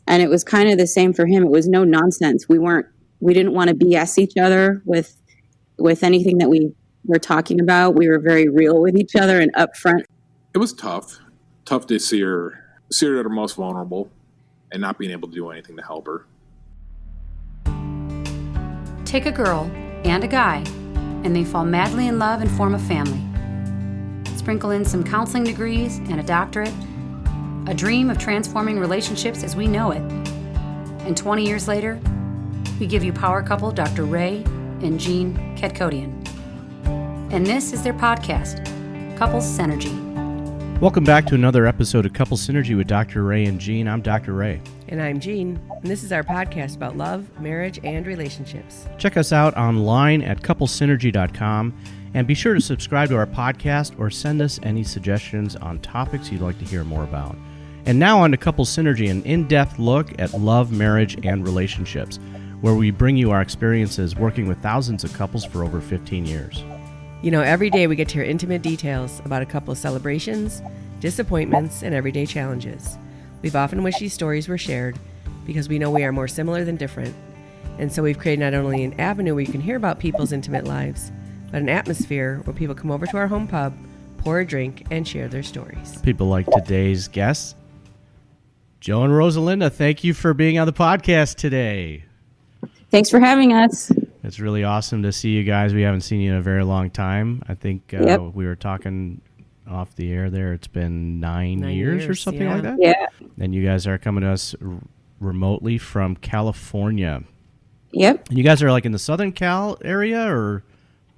And it was kind of the same for him. It was no nonsense. We didn't want to BS each other with anything that we were talking about. We were very real with each other and upfront. It was tough to see her at her most vulnerable and not being able to do anything to help her. Take a girl and a guy, and they fall madly in love and form a family. Sprinkle in some counseling degrees and a doctorate, a dream of transforming relationships as we know it. And 20 years later, we give you power couple Dr. Ray and Jean Kadkodian. And this is their podcast, Couples Synergy. Welcome back to another episode of Couples Synergy with Dr. Ray and Jean. I'm Dr. Ray. And I'm Jean, and this is our podcast about love, marriage, and relationships. Check us out online at couplesynergy.com, and be sure to subscribe to our podcast or send us any suggestions on topics you'd like to hear more about. And now on to Couples Synergy, an in-depth look at love, marriage, and relationships, where we bring you our experiences working with thousands of couples for over 15 years. You know, every day we get to hear intimate details about a couple's celebrations, disappointments, and everyday challenges. We've often wished these stories were shared because we know we are more similar than different. And so we've created not only an avenue where you can hear about people's intimate lives, but an atmosphere where people come over to our home pub, pour a drink, and share their stories. People like today's guests, Joe and Rosalinda, thank you for being on the podcast today. Thanks for having us. It's really awesome to see you guys. We haven't seen you in a very long time. I think we were talking off the air there. It's been nine years or something like that. Yeah. And you guys are coming to us remotely from California. Yep. And you guys are like in the Southern Cal area, or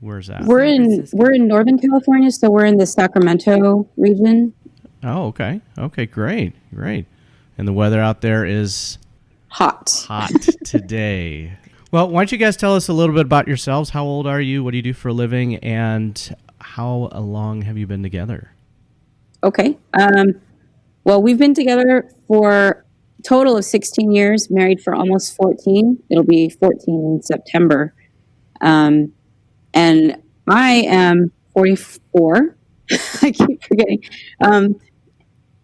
where's that? We're in Northern California, so we're in the Sacramento region. Oh, okay. Okay, great. And the weather out there is hot today. Well, why don't you guys tell us a little bit about yourselves? How old are you? What do you do for a living? And how long have you been together? Okay. Well, we've been together for a total of 16 years, married for almost 14. It'll be 14 in September. And I am 44. I keep forgetting.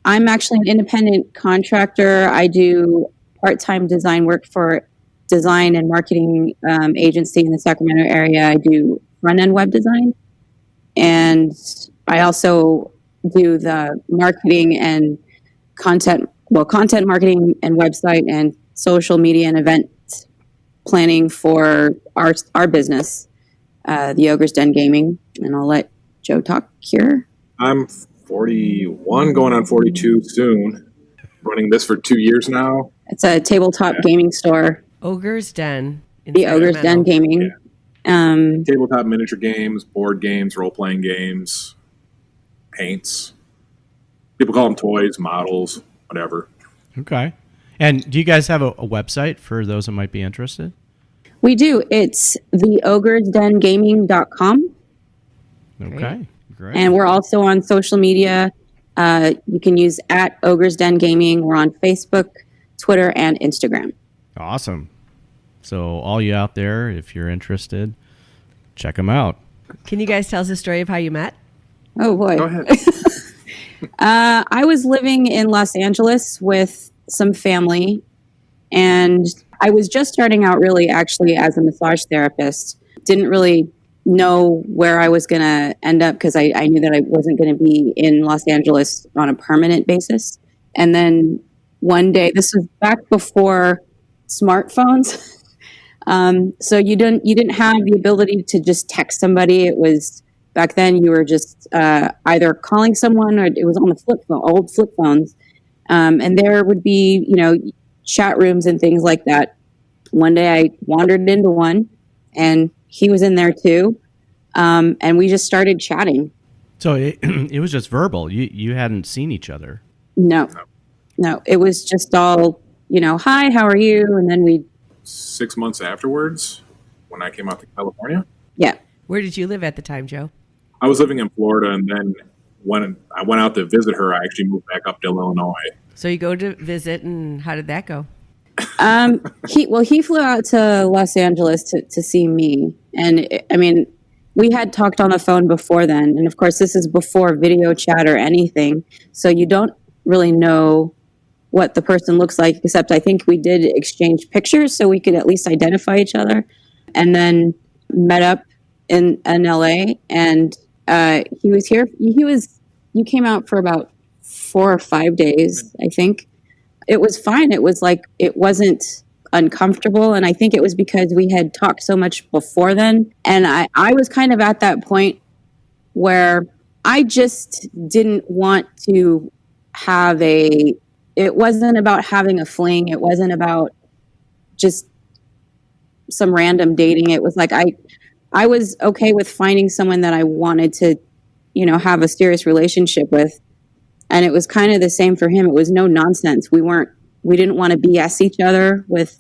I'm actually an independent contractor. I do part-time design work for design and marketing agency in the Sacramento area. I do front-end web design, and I also do the marketing and content marketing and website and social media and event planning for our business, the Ogre's Den Gaming. And I'll let Joe talk here. I'm 41, going on 42 soon. Running this for 2 years now. It's a tabletop gaming store. Ogre's Den. The Ogre's Den Gaming. Yeah. Tabletop miniature games, board games, role-playing games, paints. People call them toys, models, whatever. Okay. And do you guys have a website for those that might be interested? We do. It's theogresdengaming.com. Okay, great. And we're also on social media. You can use @Ogre's Den Gaming. We're on Facebook, Twitter, and Instagram. Awesome. So all you out there, if you're interested, check them out. Can you guys tell us the story of how you met? Oh, boy. Go ahead. I was living in Los Angeles with some family, and I was just starting out really actually as a massage therapist. Didn't really know where I was going to end up because I knew that I wasn't going to be in Los Angeles on a permanent basis. And then one day, this was back before smartphones. So you didn't have the ability to just text somebody. It was back then you were just either calling someone or it was on the old flip phones. And there would be, chat rooms and things like that. One day I wandered into one and he was in there too. And we just started chatting. So it was just verbal. You hadn't seen each other. No, it was just all, hi, how are you? And then 6 months afterwards, when I came out to California. Yeah. Where did you live at the time, Joe? I was living in Florida, and then when I went out to visit her, I actually moved back up to Illinois. So you go to visit, and how did that go? He flew out to Los Angeles to see me. And we had talked on the phone before then. And of course, this is before video chat or anything. So you don't really know what the person looks like, except I think we did exchange pictures so we could at least identify each other, and then met up in LA. And he was here. You came out for about 4 or 5 days, I think. It was fine. It was like, it wasn't uncomfortable. And I think it was because we had talked so much before then. And I was kind of at that point where I just didn't want to have it wasn't about having a fling. It wasn't about just some random dating. It was like, I was okay with finding someone that I wanted to, have a serious relationship with. And it was kind of the same for him. It was no nonsense. We didn't want to BS each other with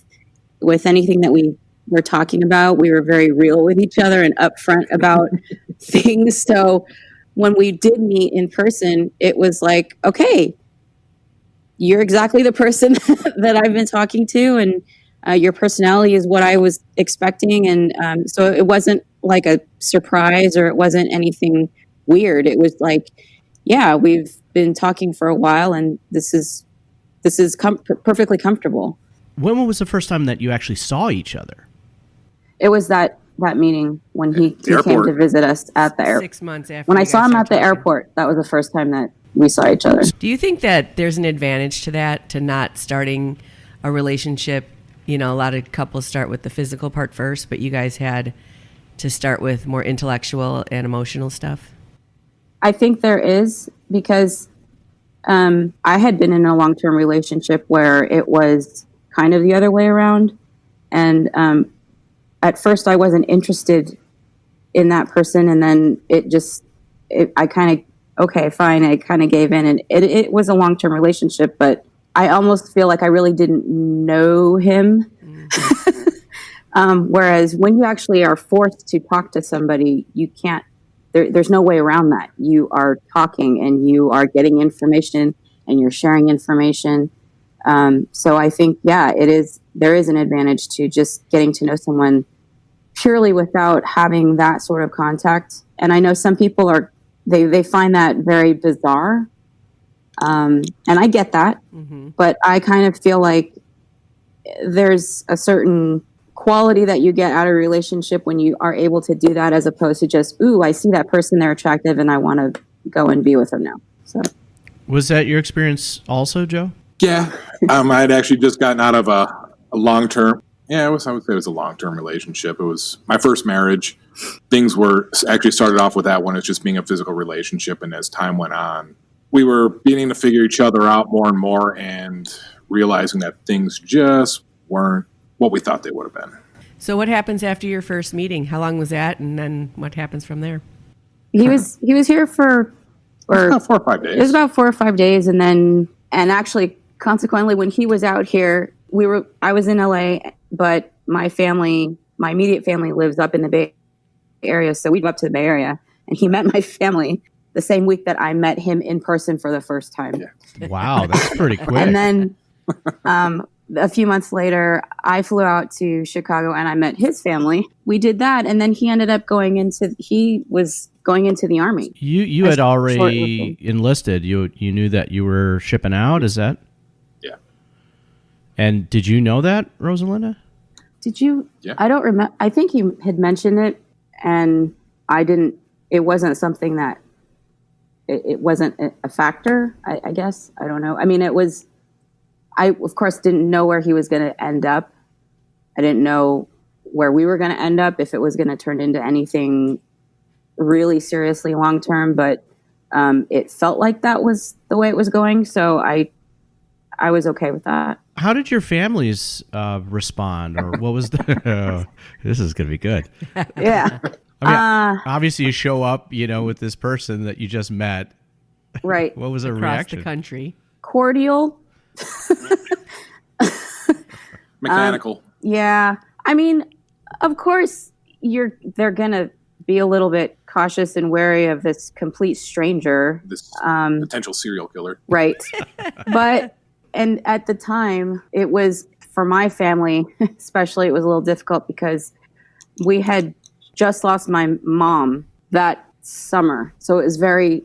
anything that we were talking about. We were very real with each other and upfront about things. So when we did meet in person, it was like, okay, you're exactly the person that I've been talking to, and your personality is what I was expecting. And so it wasn't like a surprise, or it wasn't anything weird. It was like, yeah, we've been talking for a while, and this is perfectly comfortable. When was the first time that you actually saw each other? It was that meeting when he came to visit us at the airport. 6 months after. When I saw him at the airport, that was the first time that we saw each other. Do you think that there's an advantage to that, to not starting a relationship? A lot of couples start with the physical part first, but you guys had to start with more intellectual and emotional stuff? I think there is, because I had been in a long-term relationship where it was kind of the other way around. And at first I wasn't interested in that person. And then I kind of, okay, fine. I kind of gave in, and it was a long-term relationship, but I almost feel like I really didn't know him. Whereas when you actually are forced to talk to somebody, you can't, there's no way around that. You are talking and you are getting information and you're sharing information. So I think, yeah, there is an advantage to just getting to know someone purely without having that sort of contact. And I know some people they find that very bizarre. And I get that, but I kind of feel like there's a certain quality that you get out of a relationship when you are able to do that, as opposed to just, ooh, I see that person, they're attractive, and I want to go and be with them now. So, was that your experience also, Joe? Yeah, I'd actually just gotten out of a long-term. Yeah, I would say it was a long-term relationship. It was my first marriage. Things were actually started off with that one as just being a physical relationship, and as time went on, we were beginning to figure each other out more and more, and realizing that things just weren't what we thought they would have been. So what happens after your first meeting? How long was that? And then what happens from there? He was here for about 4 or 5 days. It was about 4 or 5 days. And actually, consequently, when he was out here, I was in LA, but my immediate family lives up in the Bay Area. So we'd go up to the Bay Area, and he met my family the same week that I met him in person for the first time. Yeah. Wow, that's pretty quick. And then a few months later, I flew out to Chicago and I met his family. We did that, and then he ended up he was going into the Army. You had already enlisted. You knew that you were shipping out, is that? Yeah. And did you know that, Rosalinda? Did you? Yeah. I don't remember. I think he had mentioned it, and I didn't. It wasn't something that. It wasn't a factor, I guess. I don't know. I mean, it was. I, of course, didn't know where he was going to end up. I didn't know where we were going to end up, if it was going to turn into anything really seriously long term. But it felt like that was the way it was going. So I was okay with that. How did your families respond? Or what was the... this is going to be good. Yeah. I mean, obviously you show up, with this person that you just met. Right. What was their Across reaction? the country. Cordial. Mechanical. Yeah. I mean, of course, they're going to be a little bit cautious and wary of this complete stranger. This potential serial killer. Right. And at the time, it was, for my family, especially, it was a little difficult because we had just lost my mom that summer. So it was very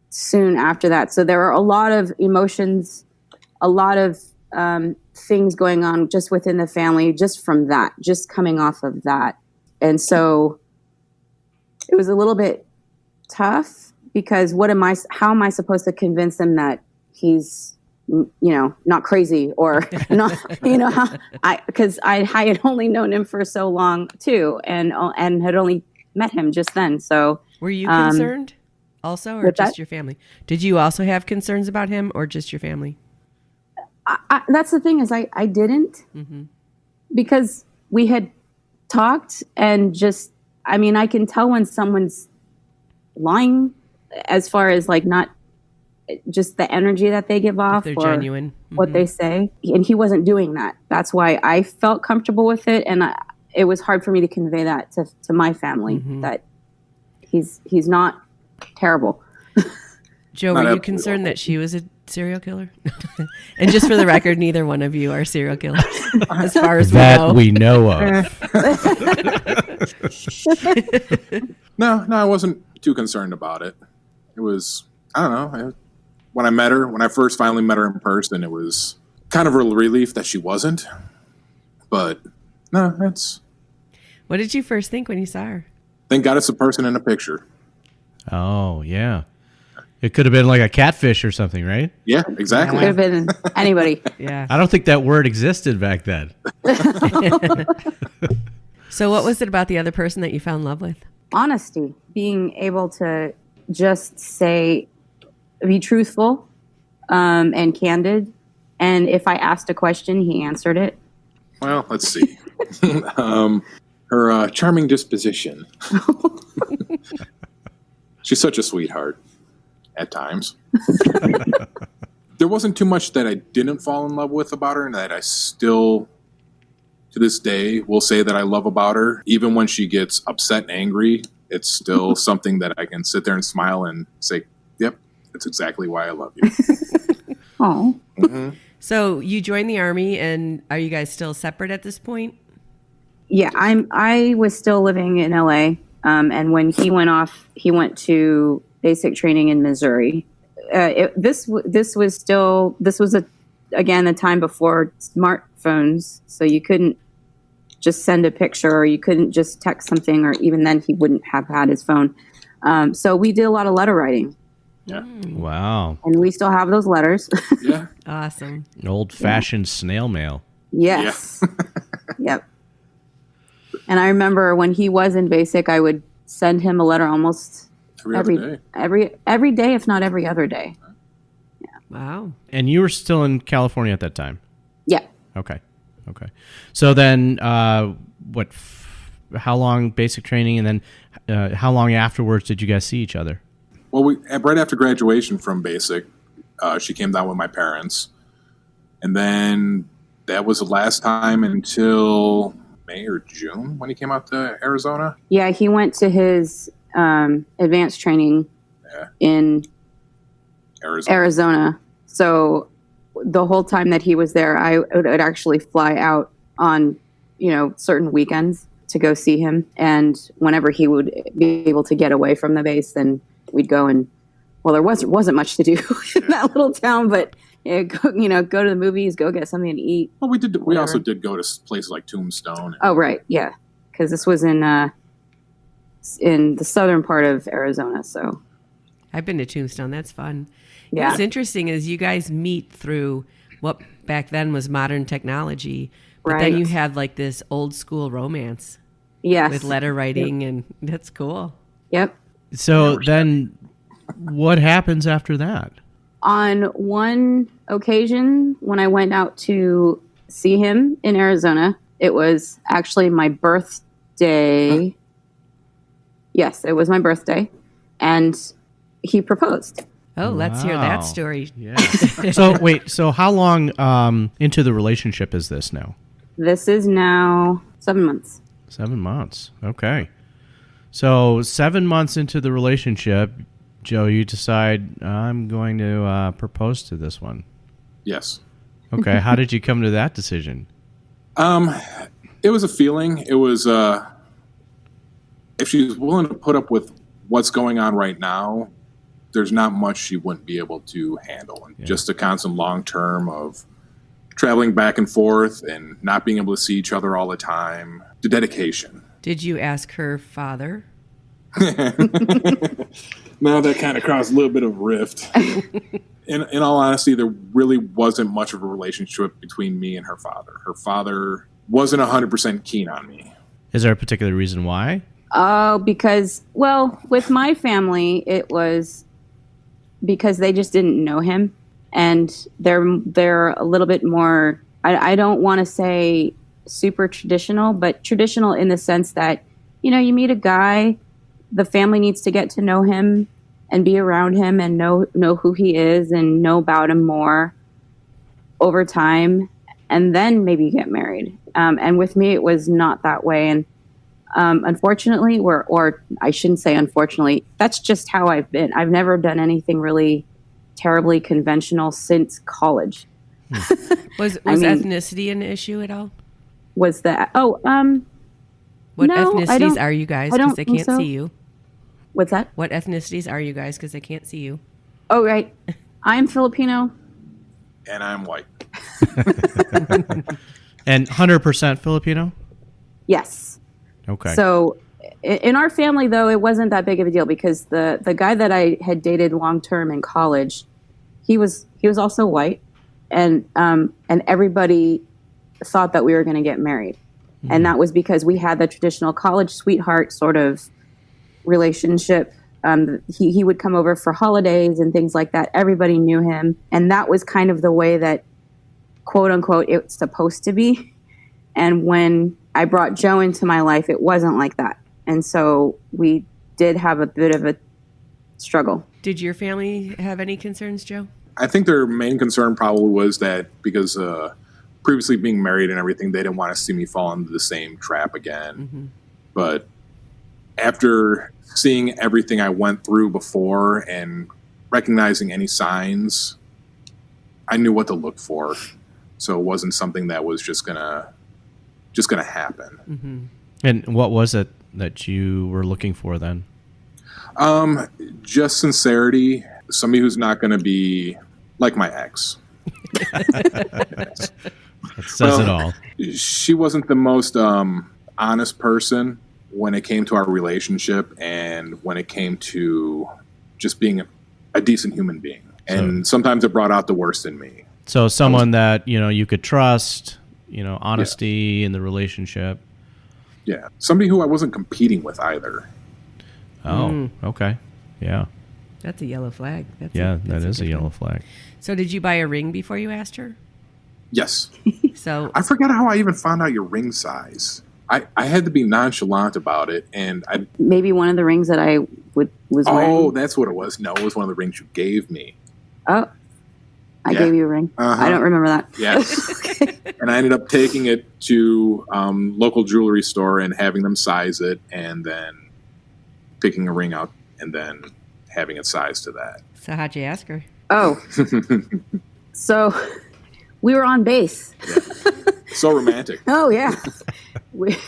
soon after that. So there were a lot of emotions a lot of things going on just within the family, just from that, just coming off of that. And so it was a little bit tough because how am I supposed to convince him that he's, not crazy or not, because I had only known him for so long too. And had only met him just then. So were you concerned also, or just your family? Did you also have concerns about him or just your family? That's the thing is I didn't, because we had talked and just, I can tell when someone's lying as far as like not just the energy that they give off, they're or genuine, what they say. And he wasn't doing that. That's why I felt comfortable with it. And it was hard for me to convey that to my family, that he's not terrible. Joe, were you concerned that she was a serial killer? And just for the record, neither one of you are serial killers, as far as we know of. No, I wasn't too concerned about it. It was, I don't know. When I first finally met her in person, it was kind of a relief that she wasn't. But no, it's. What did you first think when you saw her? Thank God it's a person in a picture. Oh, yeah. It could have been like a catfish or something, right? Yeah, exactly. Could have been anybody. Yeah. I don't think that word existed back then. So what was it about the other person that you fell in love with? Honesty, being able to just be truthful and candid. And if I asked a question, he answered it. Well, let's see. Her charming disposition. She's such a sweetheart at times. There wasn't too much that I didn't fall in love with about her, and that I still, to this day, will say that I love about her. Even when she gets upset and angry, it's still something that I can sit there and smile and say, yep, that's exactly why I love you. Oh. Mm-hmm. So you joined the Army, and are you guys still separate at this point? Yeah, I was still living in LA. And when he went off, he went to basic training in Missouri. This was again the time before smartphones, so you couldn't just send a picture, or you couldn't just text something, or even then he wouldn't have had his phone. So we did a lot of letter writing. Yeah. Wow. And we still have those letters. Yeah. Awesome. Old-fashioned snail mail. Yes. Yep. And I remember when he was in basic, I would send him a letter almost every day, if not every other day. Yeah. Wow. And you were still in California at that time? Yeah. Okay. So then, how long basic training, and then how long afterwards did you guys see each other? Well, right after graduation from basic, she came down with my parents. And then that was the last time until May or June when he came out to Arizona. Yeah, he went to his advanced training in Arizona. So the whole time that he was there, I would actually fly out on, certain weekends to go see him. And whenever he would be able to get away from the base, then we'd go and, well, there wasn't much to do in that little town, but go to the movies, go get something to eat. Well, we did. We also did go to places like Tombstone. Oh, right, yeah, because this was in the southern part of Arizona. So I've been to Tombstone. That's fun. Yeah. What's interesting is you guys meet through what back then was modern technology, but then you have like this old school romance. Yes. With letter writing, and that's cool. Yep. So then what happens after that? On one occasion, when I went out to see him in Arizona, it was actually my birthday. Yes, it was my birthday. And he proposed. Oh, let's hear that Wow. story. Yeah. So how long into the relationship is this now? This is now 7 months. 7 months. Okay. So 7 months into the relationship, Joe, you decide, I'm going to propose to this one. Yes. Okay. How did you come to that decision? It was a feeling. It was if she's willing to put up with what's going on right now, there's not much she wouldn't be able to handle. And just a constant long term of traveling back and forth and not being able to see each other all the time. The dedication. Did you ask her father? No, that kind of caused a little bit of rift. In all honesty, there really wasn't much of a relationship between me and her father. Her father wasn't 100% keen on me. Is there a particular reason why? Oh, because, well, with my family, it was because they just didn't know him. And they're a little bit more, I don't want to say super traditional, but traditional in the sense that, you know, you meet a guy, the family needs to get to know him and be around him and know who he is and know about him more over time, and then maybe get married. And with me, it was not that way. And unfortunately, or I shouldn't say unfortunately, that's just how I've been. I've never done anything really terribly conventional since college. Was ethnicity an issue at all? Was that? What no, ethnicities are you guys? Because they can't see you. What's that? What ethnicities are you guys? Because they can't see you. Oh, right. I'm Filipino. And I'm white. And 100% Filipino? Yes. Okay. So in our family, though, it wasn't that big of a deal because the guy that I had dated long term in college, he was also white, and everybody thought that we were going to get married, and that was because we had the traditional college sweetheart sort of relationship. He would come over for holidays and things like that. Everybody knew him, and that was kind of the way that, quote unquote, it's supposed to be. And when I brought Joe into my life, it wasn't like that. And so we did have a bit of a struggle. Did your family have any concerns, Joe? I think their main concern probably was that because previously being married and everything, they didn't want to see me fall into the same trap again. Mm-hmm. But after seeing everything I went through before and recognizing any signs, I knew what to look for. So it wasn't something that was just gonna happen. Mm-hmm. And what was it that you were looking for then? Just sincerity. Somebody who's not going to be like my ex. That says it all. She wasn't the most honest person when it came to our relationship and when it came to just being a decent human being. And sometimes it brought out the worst in me. So someone that, you could trust, honesty in the relationship. Yeah. Somebody who I wasn't competing with either. Oh, okay. Yeah. That's a yellow flag. That is a yellow flag. So did you buy a ring before you asked her? Yes. So I forgot how I even found out your ring size. I had to be nonchalant about it, and maybe one of the rings that I was wearing. Oh, that's what it was. No, it was one of the rings you gave me. Oh, I gave you a ring. Uh-huh. I don't remember that. Yeah. And I ended up taking it to local jewelry store and having them size it, and then picking a ring out and then having it sized to that. So how'd you ask her? Oh, so we were on base. Yeah. So romantic. Oh, yeah. Weren't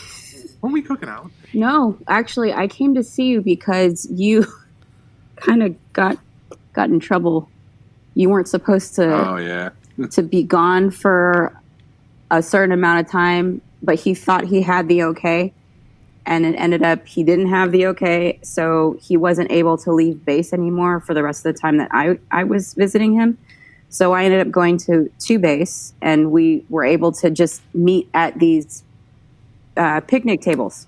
we cooking out? No, actually, I came to see you because you kind of got in trouble. You weren't supposed to to be gone for a certain amount of time, but he thought he had the okay, and it ended up he didn't have the okay, so he wasn't able to leave base anymore for the rest of the time that I was visiting him. So I ended up going to base, and we were able to just meet at these picnic tables.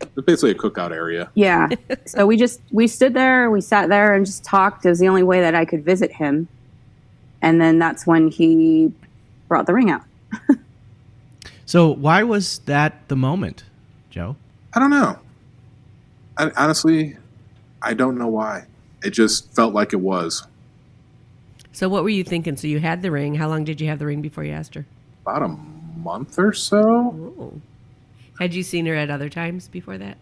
It's basically a cookout area. Yeah. So we stood there, we sat there and just talked. It was the only way that I could visit him. And then that's when he brought the ring out. So why was that the moment, Joe? I don't know. Honestly, I don't know why. It just felt like it was. So what were you thinking? So you had the ring. How long did you have the ring before you asked her? About a month or so. Oh. Had you seen her at other times before that?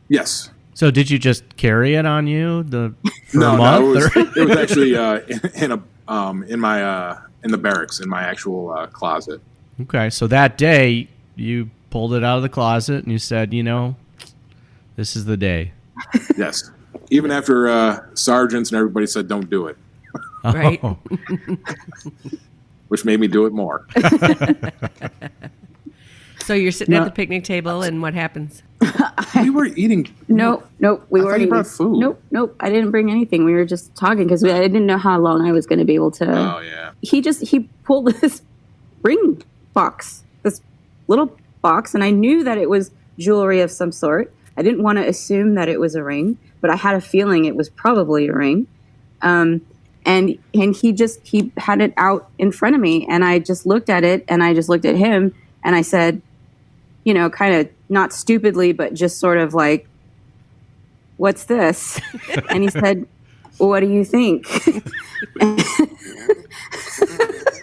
Yes. So did you just carry it on you for a month? No, it was actually in the barracks in my actual closet. Okay, so that day you pulled it out of the closet and you said, this is the day. Yes. Even after sergeants and everybody said don't do it, Right. Oh. which made me do it more. So you're sitting at the picnic table, and what happens? We were eating. Nope. We I weren't thought you even. brought food. Nope. I didn't bring anything. We were just talking because I didn't know how long I was going to be able to. Oh yeah. He pulled this ring box, this little box, and I knew that it was jewelry of some sort. I didn't want to assume that it was a ring, but I had a feeling it was probably a ring. And he had it out in front of me, and I just looked at it, and I just looked at him, and I said, you know, kind of not stupidly, but just sort of like, "What's this?" And he said, "What do you think?"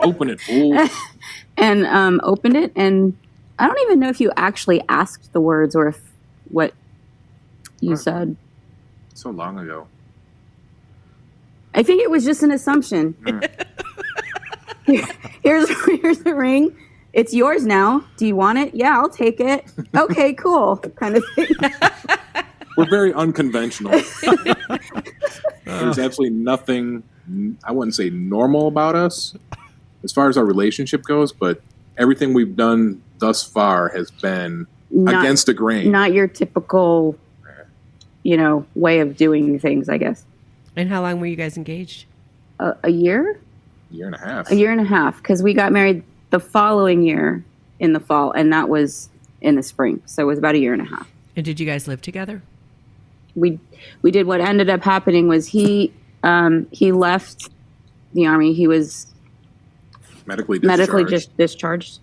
Open it, fool. And opened it, and I don't even know if you actually asked the words or if what you said. So long ago. I think it was just an assumption. Here's the ring. It's yours now. Do you want it? Yeah, I'll take it. Okay, cool. Kind of thing. We're very unconventional. There's absolutely nothing, I wouldn't say normal about us as far as our relationship goes, but everything we've done thus far has been against the grain. Not your typical, way of doing things, I guess. And how long were you guys engaged? A year? Year and a half. A year and a half, because we got married the following year in the fall, and that was in the spring. So it was about a year and a half. And did you guys live together? We did. What ended up happening was he left the Army. He was Medically discharged.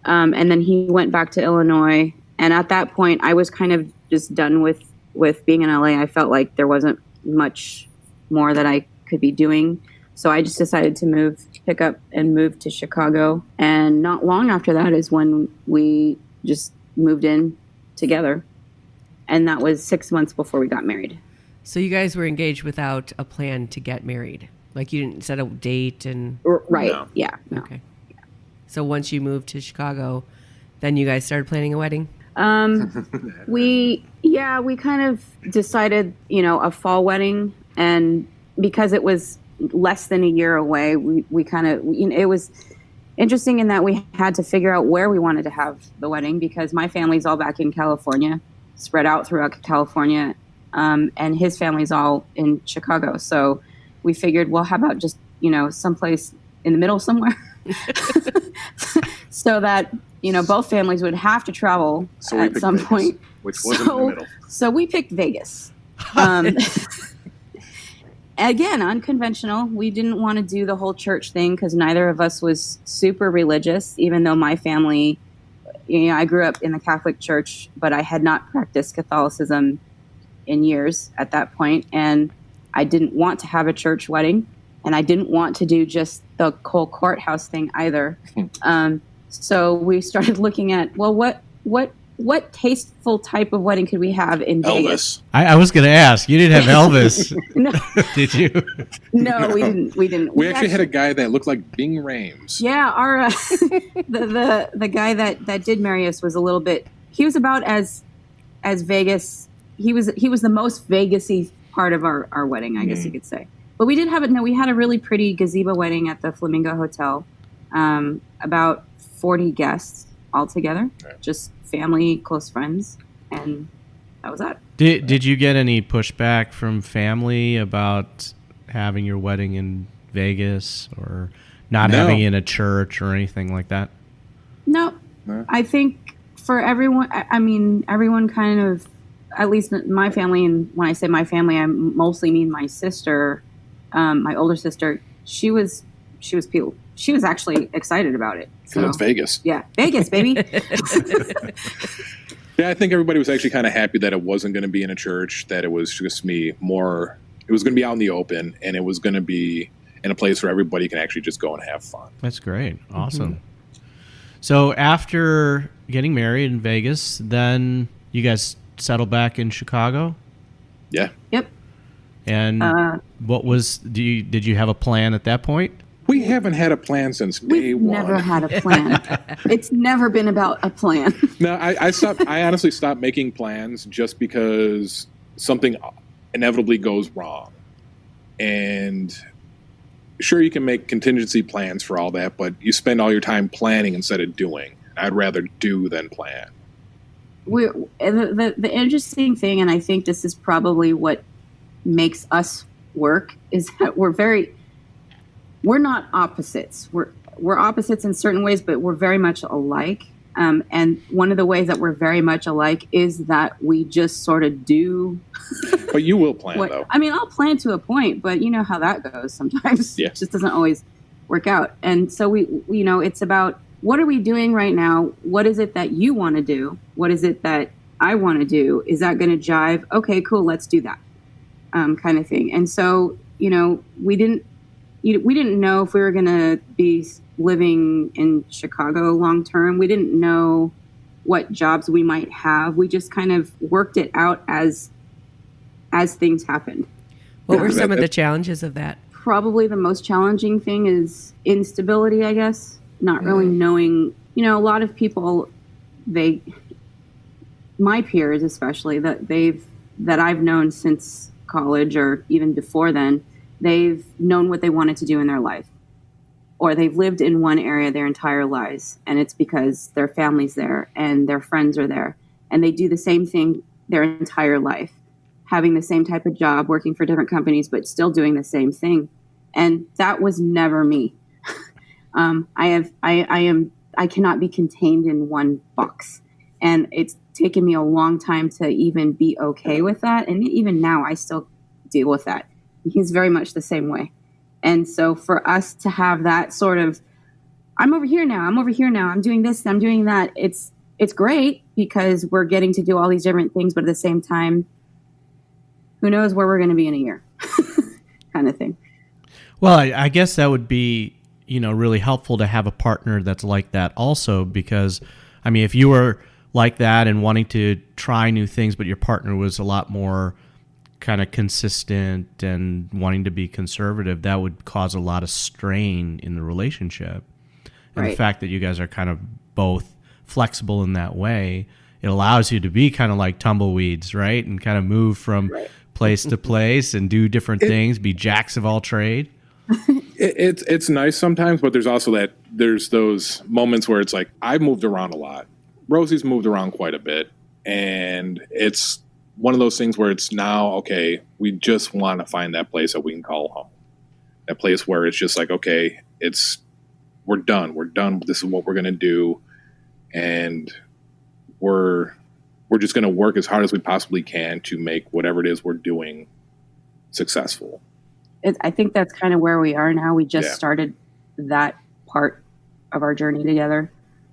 And then he went back to Illinois. And at that point, I was kind of just done with being in LA. I felt like there wasn't much more that I could be doing. So I just decided to pick up and move to Chicago. And not long after that is when we just moved in together. And that was 6 months before we got married. So you guys were engaged without a plan to get married? Like you didn't set a date and... Right. No. Yeah. No. Okay. So once you moved to Chicago, then you guys started planning a wedding? We kind of decided, a fall wedding. And because it was less than a year away, we kind of, it was interesting in that we had to figure out where we wanted to have the wedding, because my family's all back in California, spread out throughout California. And his family's all in Chicago. So we figured, well, how about just, someplace in the middle somewhere so that, both families would have to travel at some Vegas, point. which wasn't in the middle. So we picked Vegas. Again, unconventional. We didn't want to do the whole church thing because neither of us was super religious, even though my family, I grew up in the Catholic Church, but I had not practiced Catholicism in years at that point. And I didn't want to have a church wedding, and I didn't want to do just the whole courthouse thing either. So we started looking at, well, what tasteful type of wedding could we have in Vegas? Elvis. I was going to ask. You didn't have Elvis, No, did you? no, we didn't. We actually had a guy that looked like Bing Rames. Yeah, our the guy that did marry us was a little bit. He was about as Vegas. He was the most Vegas-y part of our wedding, I guess you could say. But we did have it. No, we had a really pretty gazebo wedding at the Flamingo Hotel. About 40 guests altogether, just family, close friends, and that was that. Did you get any pushback from family about having your wedding in Vegas or not having it in a church or anything like that? No. I think for everyone, I mean, everyone kind of, at least my family, and when I say my family, I mostly mean my sister, my older sister. She was actually excited about it. So it's Vegas. Yeah, Vegas, baby. Yeah, I think everybody was actually kind of happy that it wasn't going to be in a church, that it was just it was going to be out in the open, and it was going to be in a place where everybody can actually just go and have fun. That's great. Awesome. Mm-hmm. So after getting married in Vegas, then you guys settled back in Chicago? Yeah. Yep. And did you have a plan at that point? We haven't had a plan since day one. Never had a plan. It's never been about a plan. No, I honestly stopped making plans just because something inevitably goes wrong. And sure, you can make contingency plans for all that, but you spend all your time planning instead of doing. I'd rather do than plan. The interesting thing, and I think this is probably what makes us work, is that we're not opposites. We're opposites in certain ways, but we're very much alike. And one of the ways that we're very much alike is that we just sort of do. But you will plan, though. I mean, I'll plan to a point, but you know how that goes sometimes. Yeah. It just doesn't always work out. And so it's about, what are we doing right now? What is it that you want to do? What is it that I want to do? Is that going to jive? Okay, cool. Let's do that, kind of thing. And so, we didn't know if we were going to be living in Chicago long term. We didn't know what jobs we might have. We just kind of worked it out as things happened. What were some of the challenges of that? Probably the most challenging thing is instability, I guess. Not really knowing, a lot of people, my peers especially, that I've known since college or even before then, they've known what they wanted to do in their life. Or they've lived in one area their entire lives, and it's because their family's there and their friends are there. And they do the same thing their entire life, having the same type of job, working for different companies, but still doing the same thing. And that was never me. I cannot be contained in one box. And it's taken me a long time to even be okay with that. And even now I still deal with that. He's very much the same way. And so for us to have that sort of, I'm over here now, I'm doing this, I'm doing that. It's great because we're getting to do all these different things, but at the same time, who knows where we're going to be in a year kind of thing. Well, I guess that would be, really helpful to have a partner that's like that also, because, I mean, if you were like that and wanting to try new things, but your partner was a lot more kind of consistent and wanting to be conservative, that would cause a lot of strain in the relationship. And right. The fact that you guys are kind of both flexible in that way, it allows you to be kind of like tumbleweeds, right? And kind of move from place to place and do different things, be jacks of all trade. It's nice sometimes, but there's also there's those moments where it's like, I've moved around a lot. Rosie's moved around quite a bit. And it's one of those things where it's now, okay, we just want to find that place that we can call home. That place where it's just like, okay, we're done. This is what we're going to do. And we're just going to work as hard as we possibly can to make whatever it is we're doing successful. I think that's kind of where we are now. We just started that part of our journey together.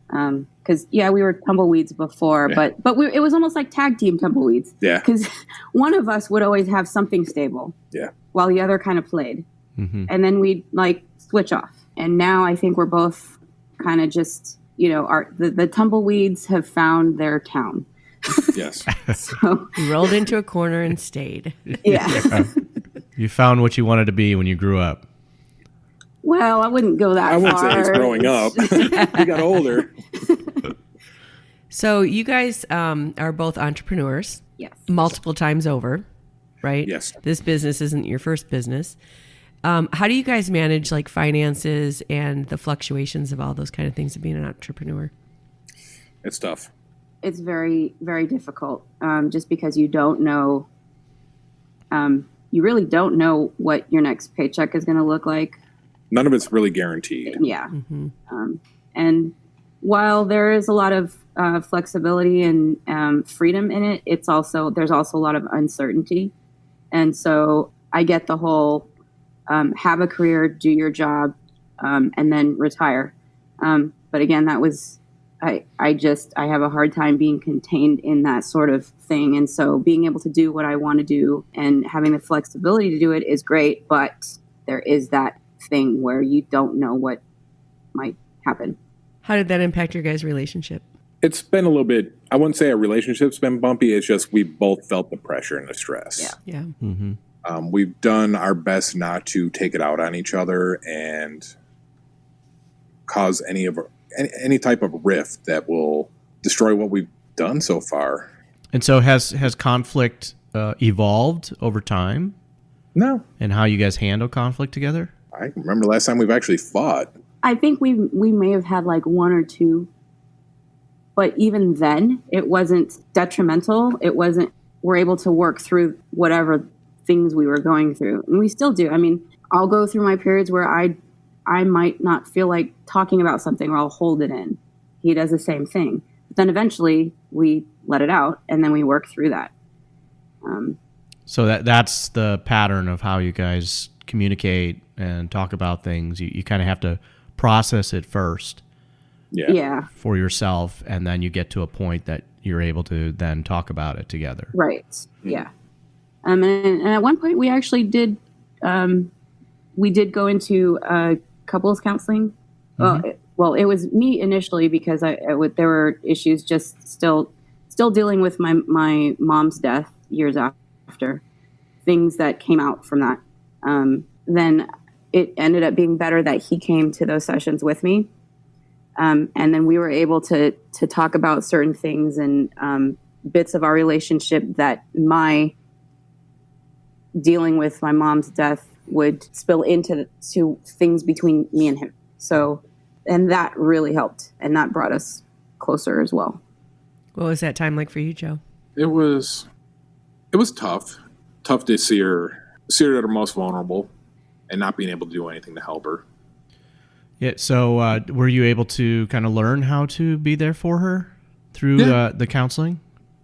Because we were tumbleweeds before, but it was almost like tag team tumbleweeds. Yeah. Because one of us would always have something stable. Yeah. While the other kind of played, and then we'd like switch off. And now I think we're both kind of just the tumbleweeds have found their town. Yes. So you rolled into a corner and stayed. Yeah. You found what you wanted to be when you grew up. Well, I wouldn't go that far. I wouldn't say it's growing up. We got older. So you guys are both entrepreneurs. Yes. Multiple times over, right? Yes. This business isn't your first business. How do you guys manage like finances and the fluctuations of all those kind of things of being an entrepreneur? It's tough. It's very, very difficult just because you don't know. You really don't know what your next paycheck is going to look like. None of it's really guaranteed. Yeah. Mm-hmm. And while there is a lot of flexibility and freedom in it, there's also a lot of uncertainty. And so I get the whole have a career, do your job, and then retire. But again, I have a hard time being contained in that sort of thing. And so being able to do what I want to do and having the flexibility to do it is great. But there is that thing where you don't know what might happen. How did that impact your guys' relationship? It's been a little bit, I wouldn't say our relationship's been bumpy. It's just we both felt the pressure and the stress. Yeah. Mm-hmm. We've done our best not to take it out on each other and cause any type of rift that will destroy what we've done so far. And so has conflict evolved over time No, and how you guys handle conflict together? I can remember last time we've actually fought. I think we may have had like one or two, but even then it wasn't detrimental. It wasn't, we're able to work through whatever things we were going through. And we still do. I mean, I'll go through my periods where I might not feel like talking about something, or I'll hold it in. He does the same thing. But then eventually we let it out, and then we work through that. So that's the pattern of how you guys communicate and talk about things. You kind of have to process it first Yeah. for yourself, and then you get to a point that you're able to then talk about it together. Right. Yeah. And at one point we actually did, we did go into couples counseling. Well, it was me initially because there were issues just still dealing with my mom's death years after, things that came out from that. Then it ended up being better that he came to those sessions with me. And then we were able to talk about certain things and bits of our relationship that my dealing with my mom's death would spill into things between me and him. So, and that really helped, and that brought us closer as well. What was that time like for you, Joe? It was tough to see her at her most vulnerable and not being able to do anything to help her. Yeah. So were you able to kind of learn how to be there for her through the counseling?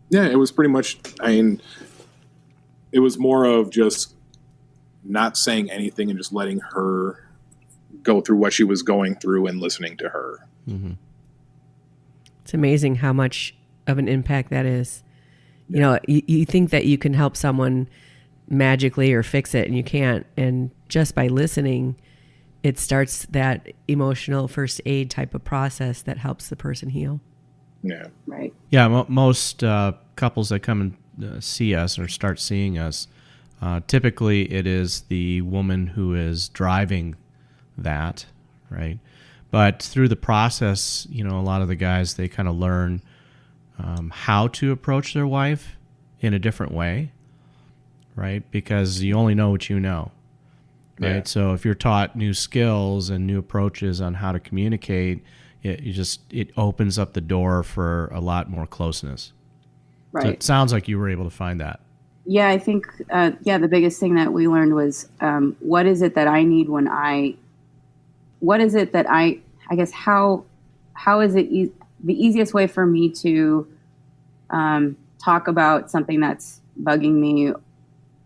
Yeah, it was pretty much, it was more of just not saying anything and just letting her go through what she was going through and listening to her. Mm-hmm. It's amazing how much of an impact that is. You know, you think that you can help someone magically or fix it, and you can't. And just by listening, it starts that emotional first aid type of process that helps the person heal. Yeah. Right. Yeah. Most couples that come and see us or start seeing us, typically it is the woman who is driving that, right? But through the process, a lot of the guys, they kind of learn how to approach their wife in a different way, right? Because you only know what you know, right? Yeah. So if you're taught new skills and new approaches on how to communicate, it opens up the door for a lot more closeness. Right. So it sounds like you were able to find that. Yeah, I think, the biggest thing that we learned was, what is it that I need what is it that I guess, how is it the easiest way for me to talk about something that's bugging me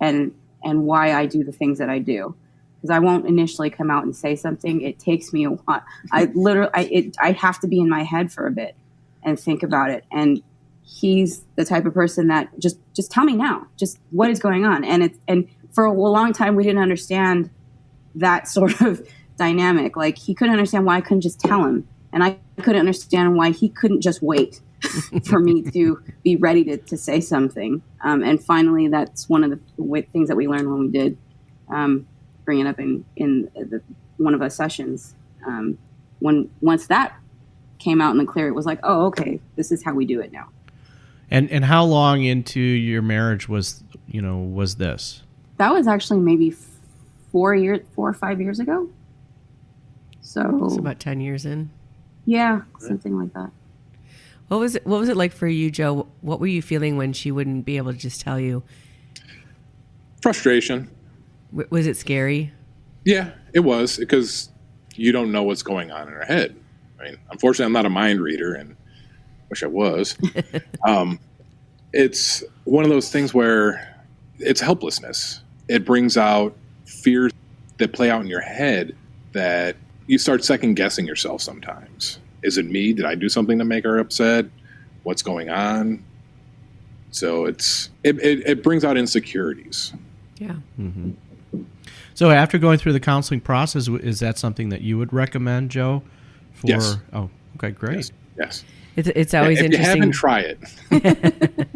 and why I do the things that I do? Because I won't initially come out and say something. It takes me a while. I have to be in my head for a bit and think about it. And he's the type of person that just tell me now, just what is going on. And for a long time, we didn't understand that sort of dynamic. Like, he couldn't understand why I couldn't just tell him. And I couldn't understand why he couldn't just wait for me to be ready to say something. And finally, that's one of the things that we learned when we did bring it up in one of our sessions. Once that came out in the clear, it was like, oh, okay, this is how we do it now. And how long into your marriage was this? That was actually maybe 4 or 5 years ago. So It's about 10 years in. Yeah, something like that. What was it like for you, Joe? What were you feeling when she wouldn't be able to just tell you? Frustration. Was it scary? Yeah, it was, because you don't know what's going on in her head. I mean, unfortunately, I'm not a mind reader, and wish I was. It's one of those things where it's helplessness. It brings out fears that play out in your head that you start second guessing yourself sometimes. Is it me? Did I do something to make her upset? What's going on? So it brings out insecurities. Yeah. Mm-hmm. So after going through the counseling process, is that something that you would recommend, Joe? Yes. Oh, okay, great. Yes. It's always if interesting. you haven't, try it.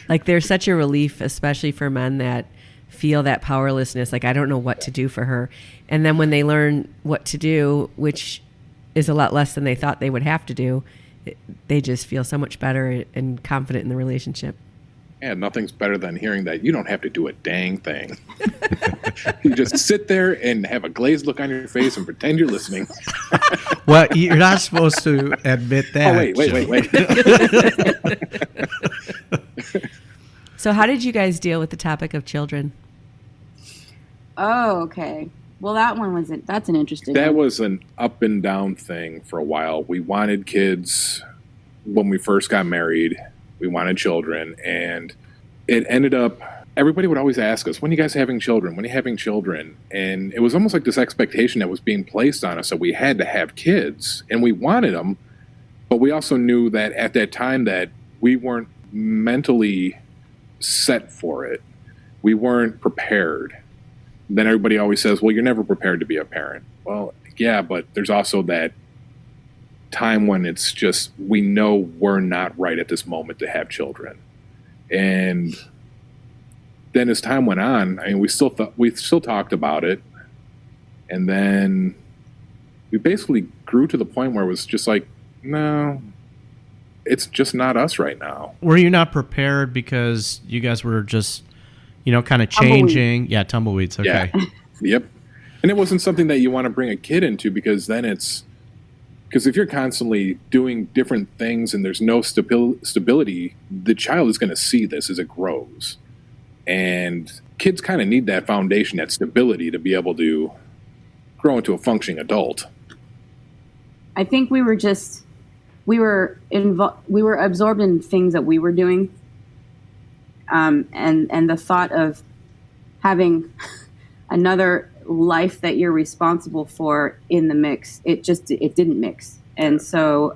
Like, there's such a relief, especially for men that feel that powerlessness. Like, I don't know what to do for her. And then when they learn what to do, which is a lot less than they thought they would have to do, they just feel so much better and confident in the relationship. Yeah, nothing's better than hearing that you don't have to do a dang thing. You just sit there and have a glazed look on your face and pretend you're listening. Well, you're not supposed to admit that. Oh, wait. So how did you guys deal with the topic of children? Oh, okay. Well, that's an interesting That one. was an up and down thing for a while. We wanted kids when we first got married. We wanted children, and it ended up, everybody would always ask us, when are you guys having children? When are you having children? And it was almost like this expectation that was being placed on us that we had to have kids, and we wanted them, but we also knew that at that time that we weren't mentally set for it. We weren't prepared. Then everybody always says, well, you're never prepared to be a parent. Well, yeah, but there's also that time when it's just, we know we're not right at this moment to have children. And then as time went on, I mean, we still talked about it. And then we basically grew to the point where it was just like, no, it's just not us right now. Were you not prepared because you guys were just, kind of changing? Yeah, tumbleweeds. Okay. Yeah. Yep. And it wasn't something that you want to bring a kid into, because then because if you're constantly doing different things and there's no stability, the child is going to see this as it grows. And kids kind of need that foundation, that stability, to be able to grow into a functioning adult. I think we were absorbed in things that we were doing. And the thought of having another life that you're responsible for in the mix, it didn't mix. And so,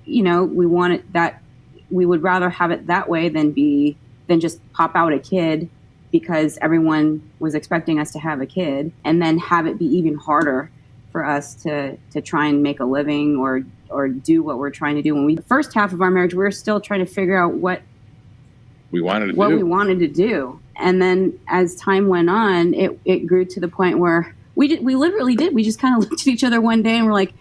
we wanted that, we would rather have it that way than just pop out a kid because everyone was expecting us to have a kid, and then have it be even harder for us to try and make a living or do what we're trying to do. When the first half of our marriage, we were still trying to figure out what we wanted to do. And then as time went on, it grew to the point where we literally did. We just kind of looked at each other one day and we're like,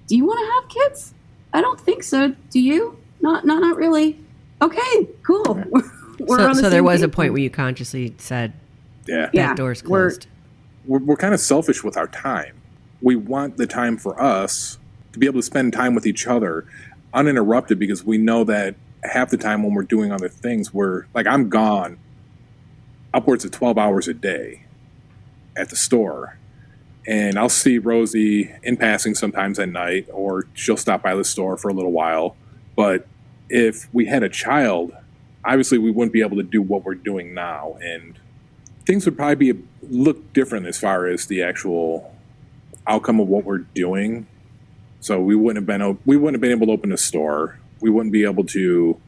do you want to have kids? I don't think so. Do you? Not really. Okay, cool. So there was a point where you consciously said, that door's closed. We're kind of selfish with our time. We want the time for us to be able to spend time with each other uninterrupted, because we know that half the time when we're doing other things, I'm gone upwards of 12 hours a day at the store. And I'll see Rosie in passing sometimes at night, or she'll stop by the store for a little while. But if we had a child, obviously we wouldn't be able to do what we're doing now. And things would probably look different as far as the actual outcome of what we're doing. So we wouldn't have been able to open a store. We wouldn't be able to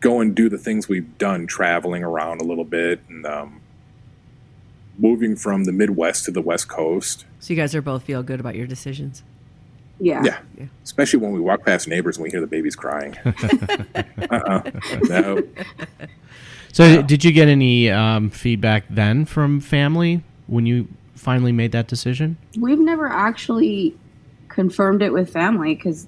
go and do the things we've done, traveling around a little bit and moving from the Midwest to the West Coast. So you guys are both feel good about your decisions? Yeah. Especially when we walk past neighbors and we hear the babies crying. No. So did you get any feedback then from family when you finally made that decision? We've never actually confirmed it with family, because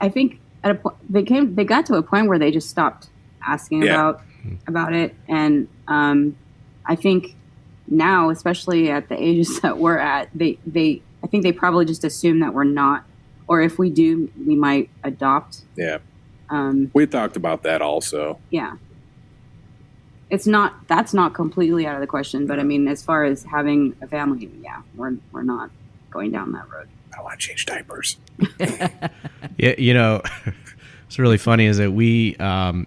I think at a point they got to a point where they just stopped asking about it. And I think now, especially at the ages that we're at, I think they probably just assume that we're not, or if we do, we might adopt. Yeah. We talked about that also. Yeah. That's not completely out of the question, but I mean, as far as having a family, we're not going down that road. I want to change diapers. Yeah, it's really funny is that we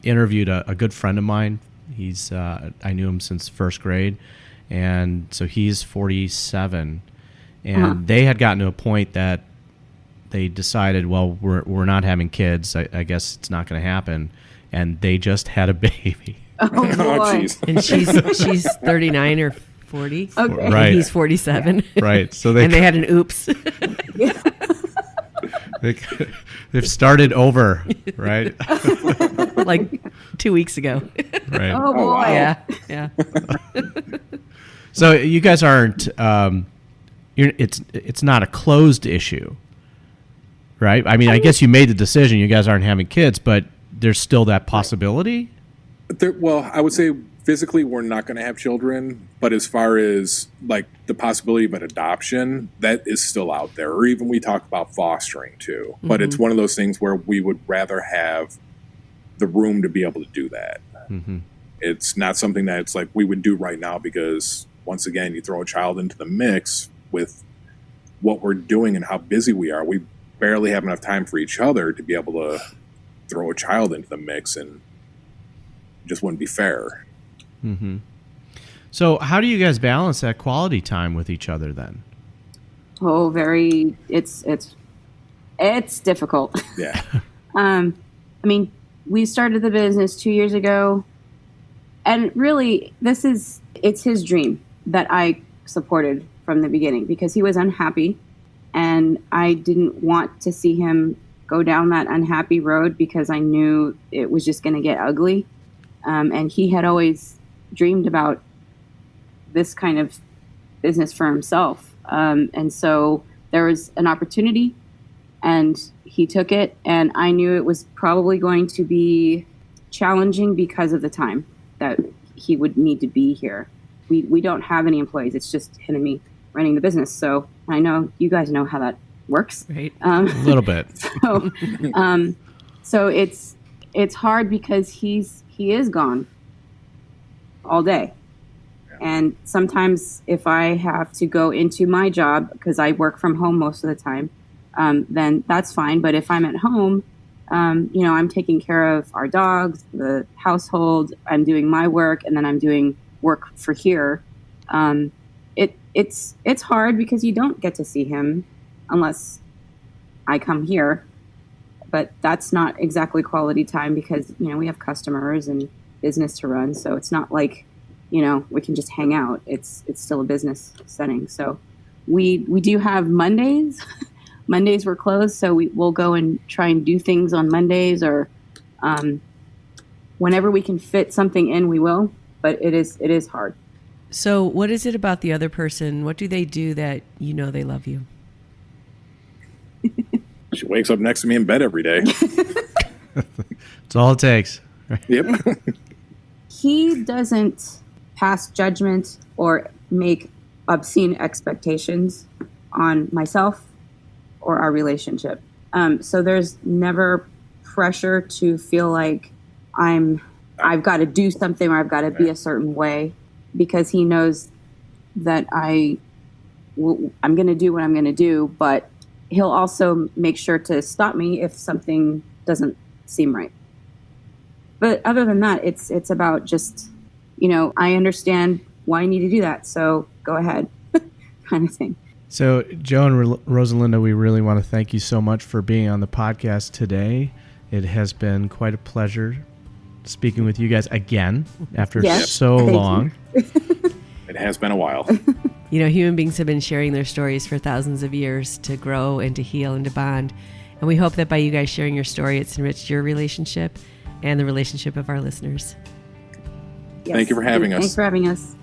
interviewed a good friend of mine. He's I knew him since first grade, and so he's 47, and they had gotten to a point that they decided, well, we're not having kids. I guess it's not going to happen, and they just had a baby. Oh, boy. Geez. And she's 39 or 40. Okay. And Right. he's 47. Right. So And they had an oops. they've started over, right? Like 2 weeks ago. Right. Oh, boy. wow. Yeah. So you guys aren't. It's not a closed issue, right? I mean, I guess you made the decision. You guys aren't having kids, but there's still that possibility? Well, I would say physically we're not going to have children, but as far as like the possibility of an adoption, that is still out there. Or even we talk about fostering too. Mm-hmm. But it's one of those things where we would rather have the room to be able to do that. Mm-hmm. It's not something that it's like we would do right now because, once again, you throw a child into the mix with what we're doing and how busy we are. We barely have enough time for each other to be able to throw a child into the mix, and it just wouldn't be fair. Mm-hmm. So how do you guys balance that quality time with each other then? Oh, it's difficult. Yeah. I mean, we started the business 2 years ago, and really it's his dream that I supported from the beginning because he was unhappy, and I didn't want to see him go down that unhappy road because I knew it was just going to get ugly. And he had always dreamed about this kind of business for himself. And so there was an opportunity and he took it, and I knew it was probably going to be challenging because of the time that he would need to be here. We don't have any employees. It's just him and me running the business. So I know you guys know how that works. Right. A little bit. So it's hard because he is gone all day. And sometimes if I have to go into my job, because I work from home most of the time, then that's fine. But if I'm at home, I'm taking care of our dogs, the household, I'm doing my work, and then I'm doing work for here. It's hard because you don't get to see him unless I come here. But that's not exactly quality time because, we have customers and business to run. So it's not like, we can just hang out. It's still a business setting. So we do have Mondays. Mondays we're closed. So we'll go and try and do things on Mondays or whenever we can fit something in, we will. But it is hard. So what is it about the other person? What do they do that they love you? She wakes up next to me in bed every day. That's all it takes. Yep. He doesn't pass judgment or make obscene expectations on myself or our relationship. So there's never pressure to feel like I've got to do something or I've got to be a certain way, because he knows that I'm going to do what I'm going to do, but he'll also make sure to stop me if something doesn't seem right. But other than that, it's about just, I understand why I need to do that, so go ahead, kind of thing. So, Joe and Rosalinda, we really want to thank you so much for being on the podcast today. It has been quite a pleasure speaking with you guys again after so long. It has been a while. Human beings have been sharing their stories for thousands of years to grow and to heal and to bond. And we hope that by you guys sharing your story, it's enriched your relationship and the relationship of our listeners. Yes. Thank you for having us. Thanks for having us.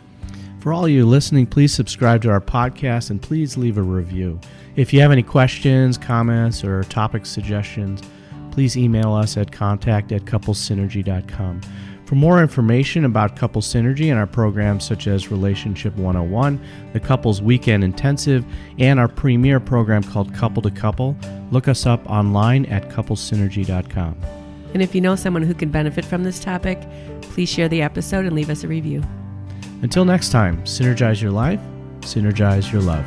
For all you listening, please subscribe to our podcast and please leave a review. If you have any questions, comments, or topic suggestions, please email us at contact@couplessynergy.com. For more information about Couple Synergy and our programs such as Relationship 101, the Couples Weekend Intensive, and our premier program called Couple to Couple, look us up online at couplesynergy.com. And if you know someone who could benefit from this topic, please share the episode and leave us a review. Until next time, synergize your life, synergize your love.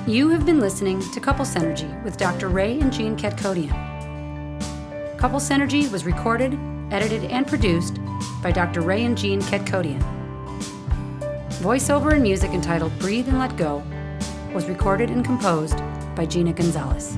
You have been listening to Couple Synergy with Dr. Ray and Jean Ketkodian. Couple Synergy was recorded, edited, and produced by Dr. Ray and Jean Ketkodian. Voiceover and music entitled Breathe and Let Go was recorded and composed by Gina Gonzalez.